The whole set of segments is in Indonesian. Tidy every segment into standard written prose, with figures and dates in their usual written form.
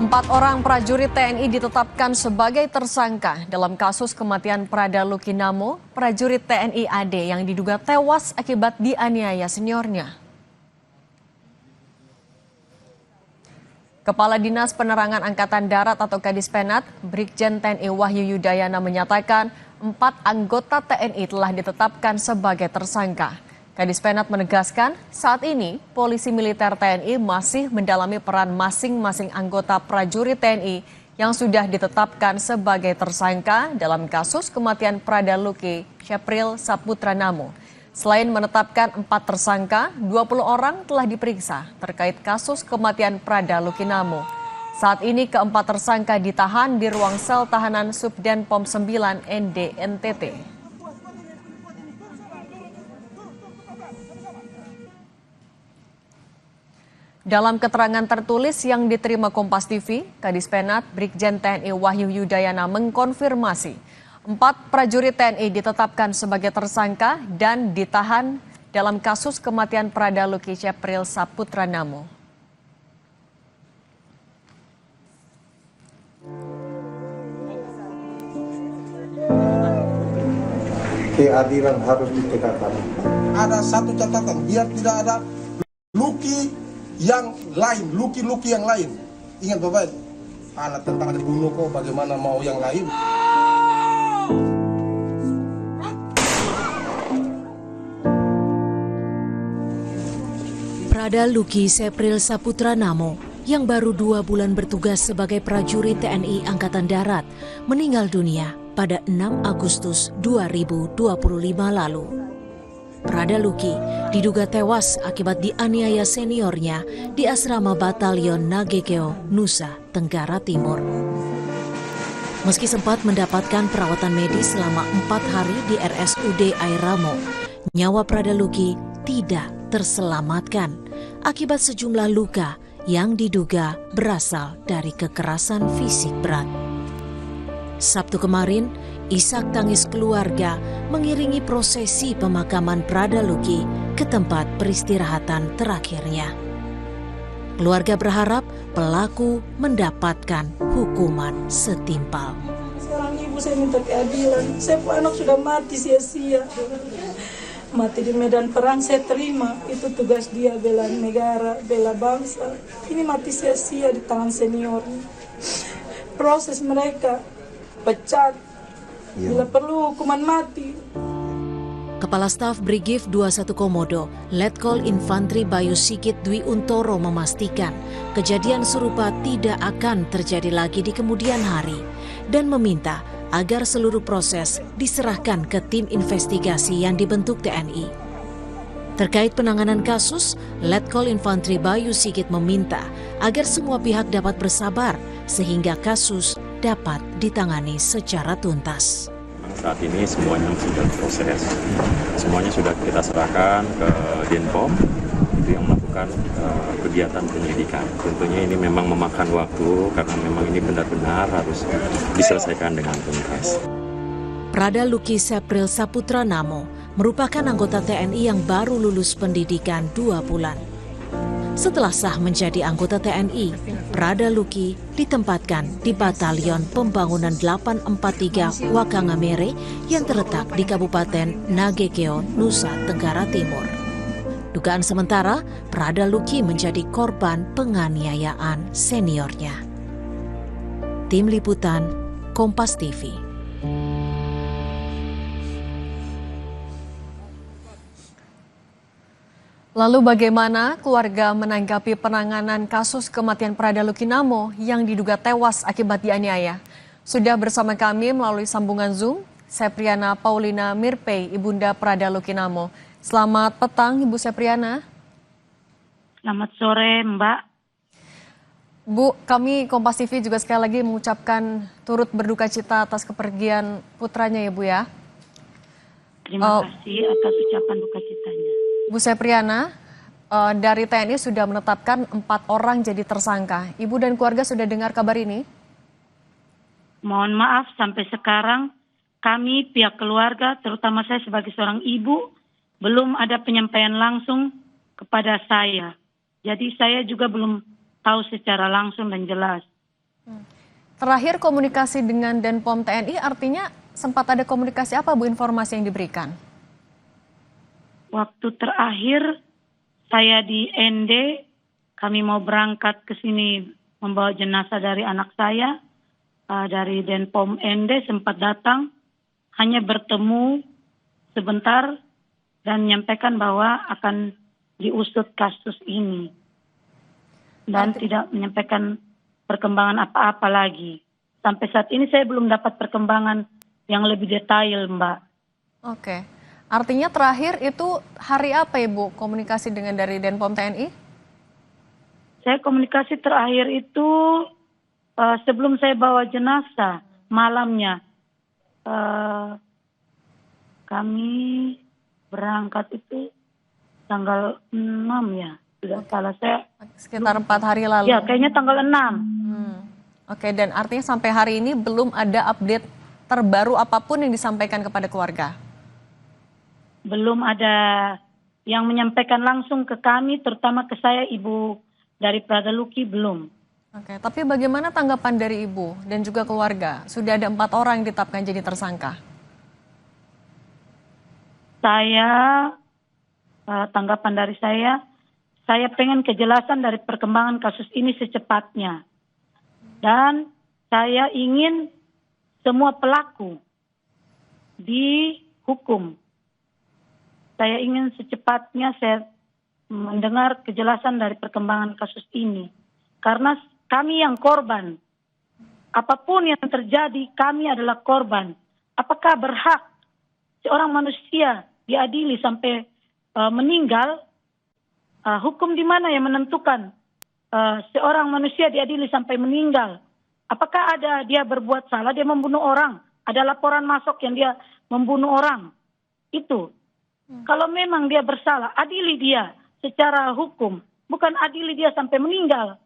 4 orang prajurit TNI ditetapkan sebagai tersangka dalam kasus kematian Prada Lukinamo, prajurit TNI AD yang diduga tewas akibat dianiaya seniornya. Kepala Dinas Penerangan Angkatan Darat atau Kadispenat, Brigjen TNI Wahyu Yudayana menyatakan 4 anggota TNI telah ditetapkan sebagai tersangka. Kadispenat menegaskan saat ini polisi militer TNI masih mendalami peran masing-masing anggota prajurit TNI yang sudah ditetapkan sebagai tersangka dalam kasus kematian Prada Luki Syapril Saputra Namo. Selain menetapkan 4 tersangka, 20 orang telah diperiksa terkait kasus kematian Prada Luki Namo. Saat ini keempat tersangka ditahan di ruang sel tahanan Subdenpom 9 ND NTT. Dalam keterangan tertulis yang diterima Kompas TV, Kadispenat Brigjen TNI Wahyu Yudayana mengkonfirmasi 4 prajurit TNI ditetapkan sebagai tersangka dan ditahan dalam kasus kematian Prada Luki Syapril Saputra Namo. Keadilan harus ditegakkan. Ada satu catatan, biar tidak ada Luki yang lain, Luki yang lain. Ingat Bapak, anak tentang dibunuh kok, bagaimana mau yang lain? Prada Luki Syapril Saputra Namo yang baru 2 bulan bertugas sebagai prajurit TNI Angkatan Darat meninggal dunia pada 6 Agustus 2025 lalu. Prada Luki diduga tewas akibat dianiaya seniornya di asrama Batalion Nagekeo, Nusa Tenggara Timur. Meski sempat mendapatkan perawatan medis selama 4 hari di RSUD Airamo, nyawa Prada Luki tidak terselamatkan akibat sejumlah luka yang diduga berasal dari kekerasan fisik berat. Sabtu kemarin, isak tangis keluarga mengiringi prosesi pemakaman Prada Luki ke tempat peristirahatan terakhirnya. Keluarga berharap pelaku mendapatkan hukuman setimpal. Sekarang ibu saya minta keadilan, saya anak sudah mati sia-sia. Mati di medan perang saya terima, itu tugas dia bela negara, bela bangsa. Ini mati sia-sia di tangan senior. Proses mereka pecat, bila perlu hukuman mati. Kepala Staf Brigif 21 Komodo, Letkol Infantri Bayu Sigit Dwi Untoro memastikan kejadian serupa tidak akan terjadi lagi di kemudian hari dan meminta agar seluruh proses diserahkan ke tim investigasi yang dibentuk TNI. Terkait penanganan kasus, Letkol Infantri Bayu Sigit meminta agar semua pihak dapat bersabar sehingga kasus dapat ditangani secara tuntas. Saat ini semuanya sudah proses, semuanya sudah kita serahkan ke Denpom itu yang melakukan kegiatan penyelidikan. Tentunya ini memang memakan waktu karena memang ini benar-benar harus diselesaikan dengan tuntas. Prada Luki Syapril Saputra Namo merupakan anggota TNI yang baru lulus pendidikan 2 bulan. Setelah sah menjadi anggota TNI, Prada Luki ditempatkan di Batalion Pembangunan 843 Wakangamere yang terletak di Kabupaten Nagekeo, Nusa Tenggara Timur. Dugaan sementara, Prada Luki menjadi korban penganiayaan seniornya. Tim Liputan, Kompas TV. Lalu bagaimana keluarga menanggapi penanganan kasus kematian Prada Lukinamo yang diduga tewas akibat dianiaya? Sudah bersama kami melalui sambungan Zoom, Sepriana Paulina Mirpei, Ibunda Prada Lukinamo. Selamat petang, Ibu Sepriana. Selamat sore, Mbak. Bu, kami Kompas TV juga sekali lagi mengucapkan turut berduka cita atas kepergian putranya ya Bu ya. Terima kasih atas ucapan duka citanya. Bu Sepriana, dari TNI sudah menetapkan 4 orang jadi tersangka. Ibu dan keluarga sudah dengar kabar ini? Mohon maaf sampai sekarang kami pihak keluarga, terutama saya sebagai seorang ibu, belum ada penyampaian langsung kepada saya. Jadi saya juga belum tahu secara langsung dan jelas. Terakhir komunikasi dengan Denpom TNI artinya sempat ada komunikasi apa Bu, informasi yang diberikan? Waktu terakhir saya di ND, kami mau berangkat ke sini membawa jenazah dari anak saya, dari Denpom ND sempat datang, hanya bertemu sebentar dan menyampaikan bahwa akan diusut kasus ini. Dan tidak menyampaikan perkembangan apa-apa lagi. Sampai saat ini saya belum dapat perkembangan yang lebih detail, Mbak. Oke, artinya terakhir itu hari apa Ibu komunikasi dengan dari Denpom TNI? Saya komunikasi terakhir itu sebelum saya bawa jenazah, malamnya. Kami berangkat itu tanggal 6 ya, tidak salah saya. Sekitar 4 hari lalu. Ya, kayaknya tanggal 6. Oke, dan artinya sampai hari ini belum ada update terbaru apapun yang disampaikan kepada keluarga? Belum ada yang menyampaikan langsung ke kami, terutama ke saya, Ibu dari Prada Luki, belum. Oke, tapi bagaimana tanggapan dari Ibu dan juga keluarga? Sudah ada 4 orang yang ditetapkan jadi tersangka. Tanggapan dari saya pengen kejelasan dari perkembangan kasus ini secepatnya. Dan saya ingin semua pelaku dihukum. Saya ingin secepatnya saya mendengar kejelasan dari perkembangan kasus ini. Karena kami yang korban, apapun yang terjadi kami adalah korban. Apakah berhak seorang manusia diadili sampai meninggal? Hukum di mana yang menentukan seorang manusia diadili sampai meninggal? Apakah ada dia berbuat salah, dia membunuh orang? Ada laporan masuk yang dia membunuh orang? Itu. Kalau memang dia bersalah, adili dia secara hukum. Bukan adili dia sampai meninggal.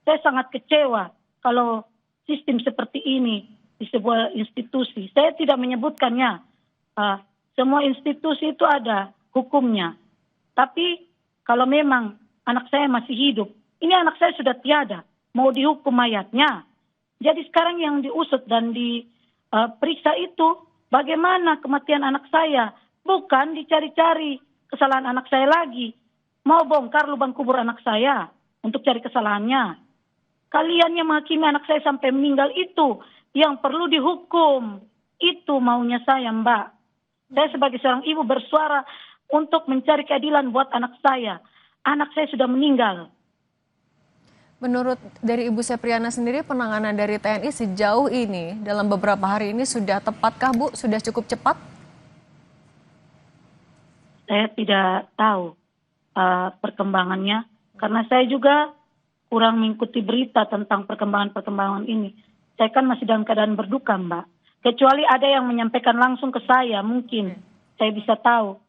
Saya sangat kecewa kalau sistem seperti ini di sebuah institusi. Saya tidak menyebutkannya. Semua institusi itu ada hukumnya. Tapi kalau memang anak saya masih hidup, ini anak saya sudah tiada, mau dihukum mayatnya. Jadi sekarang yang diusut dan diperiksa itu bagaimana kematian anak saya. Bukan dicari-cari kesalahan anak saya lagi. Mau bongkar lubang kubur anak saya untuk cari kesalahannya. Kalian yang menghakimi anak saya sampai meninggal itu yang perlu dihukum. Itu maunya saya, Mbak. Saya sebagai seorang ibu bersuara untuk mencari keadilan buat anak saya. Anak saya sudah meninggal. Menurut dari Ibu Sepriana sendiri, penanganan dari TNI sejauh ini dalam beberapa hari ini sudah tepatkah Bu? Sudah cukup cepat? Saya tidak tahu perkembangannya. Karena saya juga kurang mengikuti berita tentang perkembangan-perkembangan ini. Saya kan masih dalam keadaan berduka, Mbak. Kecuali ada yang menyampaikan langsung ke saya, mungkin saya bisa tahu.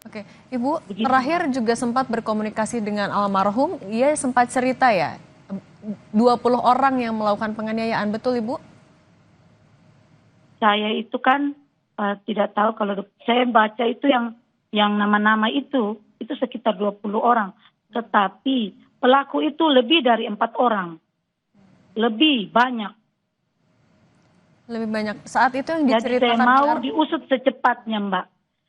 Oke, Ibu terakhir juga sempat berkomunikasi dengan almarhum. Ia sempat cerita ya, 20 orang yang melakukan penganiayaan, betul Ibu? Saya itu kan tidak tahu, kalau saya baca itu yang nama-nama itu sekitar 20 orang. Tetapi pelaku itu lebih dari 4 orang. Lebih banyak. Lebih banyak. Saat itu yang Jadi diceritakan. saya mau diusut secepatnya, Mbak.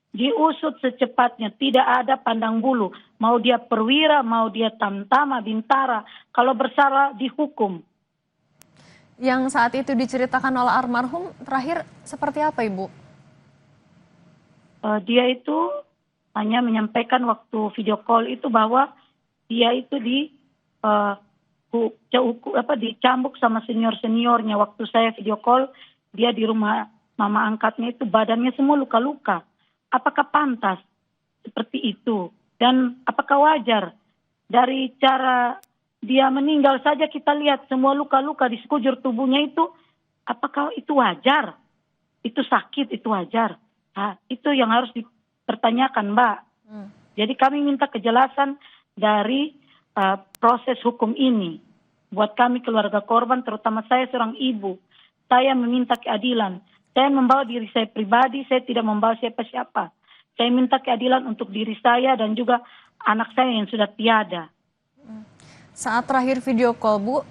Diusut secepatnya, tidak ada pandang bulu. Mau dia perwira, mau dia tamtama, bintara. Kalau bersalah dihukum. Yang saat itu diceritakan oleh almarhum terakhir seperti apa Ibu? Dia itu hanya menyampaikan waktu video call itu bahwa dia itu dicambuk sama senior-seniornya. Waktu saya video call, dia di rumah mama angkatnya itu badannya semua luka-luka. Apakah pantas seperti itu? Dan apakah wajar? Dari cara dia meninggal saja kita lihat semua luka-luka di sekujur tubuhnya itu. Apakah itu wajar? Itu sakit, itu wajar? Itu yang harus dipertanyakan, Mbak. Jadi kami minta kejelasan dari proses hukum ini. Buat kami keluarga korban, terutama saya seorang ibu. Saya meminta keadilan. Saya membawa diri saya pribadi, saya tidak membawa siapa-siapa. Saya minta keadilan untuk diri saya dan juga anak saya yang sudah tiada. Saat terakhir video call Bu,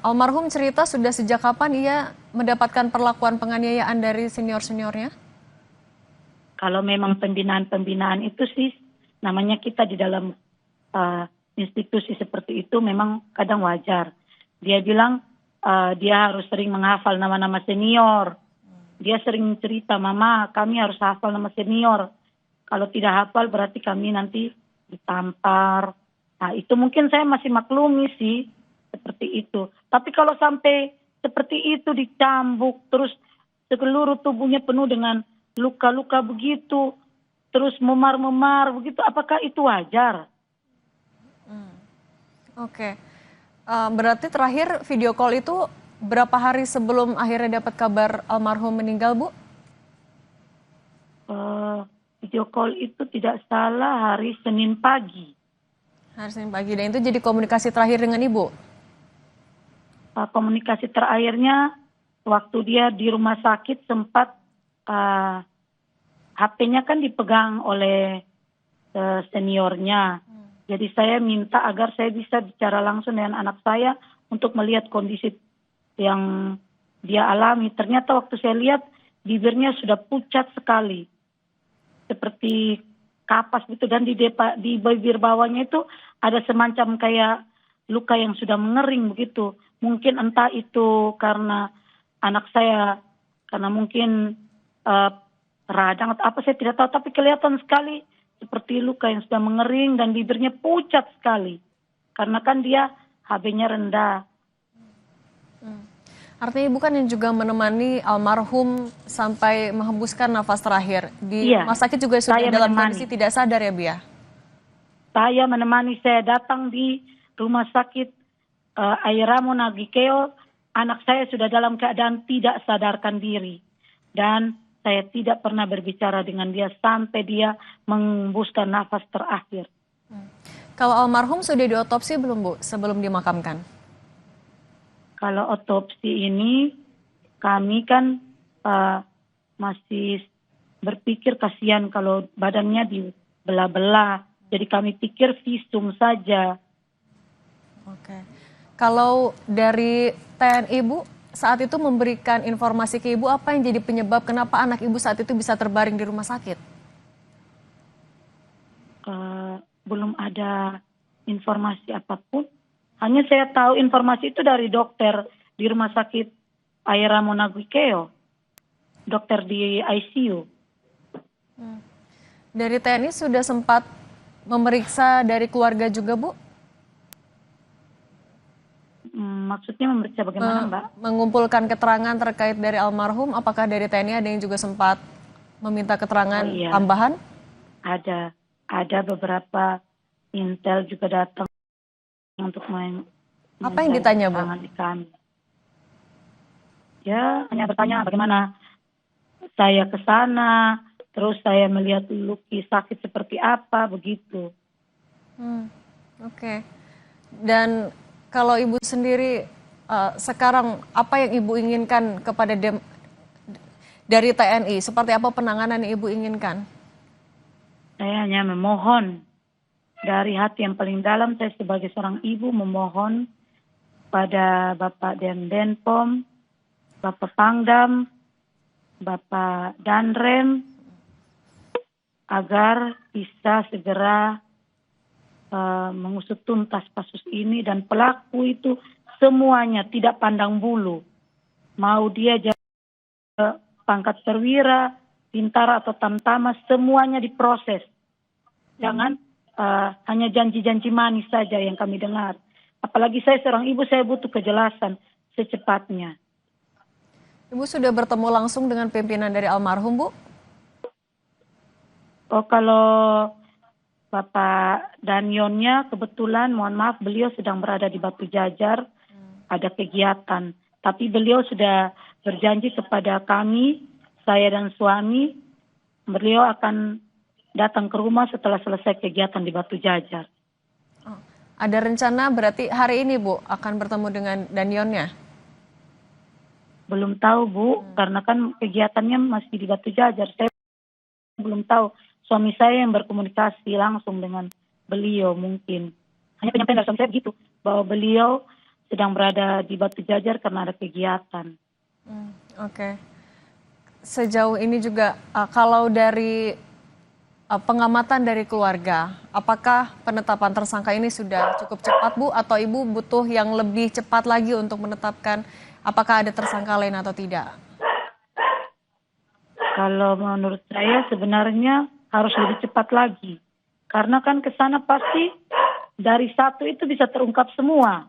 Almarhum cerita sudah sejak kapan ia mendapatkan perlakuan penganiayaan dari senior-seniornya? Kalau memang pembinaan-pembinaan itu sih, namanya kita di dalam institusi seperti itu memang kadang wajar. Dia bilang dia harus sering menghafal nama-nama senior. Dia sering cerita, Mama kami harus hafal nama senior. Kalau tidak hafal berarti kami nanti ditampar. Nah itu mungkin saya masih maklumi sih, seperti itu. Tapi kalau sampai seperti itu dicambuk, terus seluruh tubuhnya penuh dengan luka-luka begitu, terus memar-memar begitu, apakah itu wajar? Oke. Berarti terakhir video call itu berapa hari sebelum akhirnya dapat kabar almarhum meninggal, Bu? Video call itu tidak salah hari Senin pagi. Hari Senin pagi, dan itu jadi komunikasi terakhir dengan Ibu? Komunikasi terakhirnya waktu dia di rumah sakit sempat HP-nya kan dipegang oleh seniornya. Jadi saya minta agar saya bisa bicara langsung dengan anak saya untuk melihat kondisi yang dia alami. Ternyata waktu saya lihat bibirnya sudah pucat sekali. Seperti kapas gitu, dan di bibir bawahnya itu ada semacam kayak luka yang sudah mengering begitu. Mungkin entah itu karena anak saya, karena mungkin radang atau apa saya tidak tahu, tapi kelihatan sekali seperti luka yang sudah mengering dan bibirnya pucat sekali. Karena kan dia HB-nya rendah. Artinya Ibu kan yang juga menemani almarhum sampai menghembuskan nafas terakhir. Di rumah sakit juga sudah dalam kondisi tidak sadar ya, Bu ya? Saya menemani, saya datang di rumah sakit Airamo Nagikeo, anak saya sudah dalam keadaan tidak sadarkan diri. Dan saya tidak pernah berbicara dengan dia sampai dia menghembuskan nafas terakhir. Kalau almarhum sudah diotopsi belum, Bu, sebelum dimakamkan? Kalau otopsi ini kami kan masih berpikir kasihan kalau badannya dibelah-belah. Jadi kami pikir visum saja. Oke. Kalau dari TNI, Bu, saat itu memberikan informasi ke Ibu apa yang jadi penyebab kenapa anak Ibu saat itu bisa terbaring di rumah sakit? Belum ada informasi apapun. Hanya saya tahu informasi itu dari dokter di rumah sakit Airamo Nagikeo, dokter di ICU. Dari TNI sudah sempat memeriksa dari keluarga juga, Bu? Maksudnya memeriksa bagaimana, Mbak? Mengumpulkan keterangan terkait dari almarhum, apakah dari TNI ada yang juga sempat meminta keterangan tambahan? Ada beberapa intel juga datang untuk apa yang ditanya, Bu? Kami. Ya, hanya bertanya bagaimana saya ke sana, terus saya melihat Luki sakit seperti apa, begitu. Oke. Dan kalau Ibu sendiri sekarang apa yang Ibu inginkan kepada dari TNI? Seperti apa penanganan yang Ibu inginkan? Saya hanya memohon dari hati yang paling dalam, saya sebagai seorang ibu memohon pada Bapak Denpom, Bapak Pangdam, Bapak Danrem, agar bisa segera mengusut tuntas kasus ini, dan pelaku itu semuanya tidak pandang bulu. Mau dia pangkat perwira, bintara atau tamtama, semuanya diproses. Jangan hanya janji-janji manis saja yang kami dengar. Apalagi saya seorang ibu, saya butuh kejelasan secepatnya. Ibu sudah bertemu langsung dengan pimpinan dari almarhum, Bu? Oh, kalau Bapak Danionnya kebetulan, mohon maaf, beliau sedang berada di Batu Jajar, ada kegiatan. Tapi beliau sudah berjanji kepada kami, saya dan suami, beliau akan datang ke rumah setelah selesai kegiatan di Batu Jajar. Ada rencana berarti hari ini, Bu, akan bertemu dengan Danionnya? Belum tahu, Bu, karena kan kegiatannya masih di Batu Jajar. Saya belum tahu. Suami saya yang berkomunikasi langsung dengan beliau mungkin. Hanya penyampaian dari suami saya begitu, bahwa beliau sedang berada di Batu Jajar karena ada kegiatan. Oke. Sejauh ini juga kalau dari pengamatan dari keluarga, apakah penetapan tersangka ini sudah cukup cepat, Bu, atau Ibu butuh yang lebih cepat lagi untuk menetapkan apakah ada tersangka lain atau tidak? Kalau menurut saya sebenarnya harus lebih cepat lagi. Karena kan ke sana pasti dari satu itu bisa terungkap semua.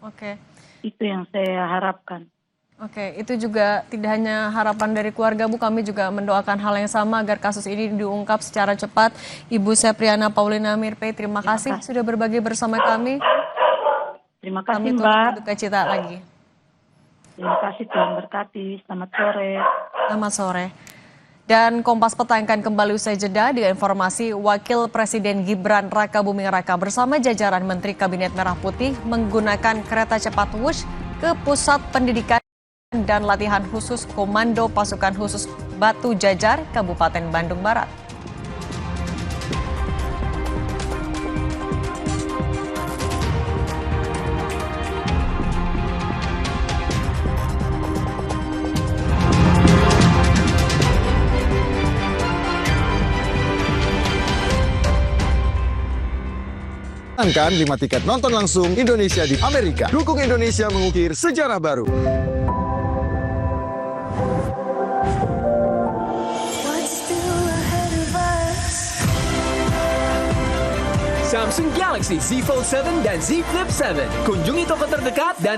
Oke. Itu yang saya harapkan. Oke, itu juga tidak hanya harapan dari keluarga, Bu, kami juga mendoakan hal yang sama agar kasus ini diungkap secara cepat. Ibu Sepriana Paulina Mirpe, terima kasih sudah berbagi bersama kami. Terima kasih, Kami turut Mbak. berduka cita lagi. Terima kasih, Tuhan berkati. Selamat sore. Selamat sore. Dan Kompas Petang akan kembali usai jeda dengan informasi Wakil Presiden Gibran Rakabuming Raka bersama jajaran Menteri Kabinet Merah Putih menggunakan kereta cepat Wush ke Pusat Pendidikan dan Latihan Khusus Komando Pasukan Khusus Batu Jajar, Kabupaten Bandung Barat. Kan 5 tiket nonton langsung Indonesia di Amerika. Dukung Indonesia mengukir sejarah baru. Samsung Galaxy Z Fold 7 dan Z Flip 7. Kunjungi toko terdekat dan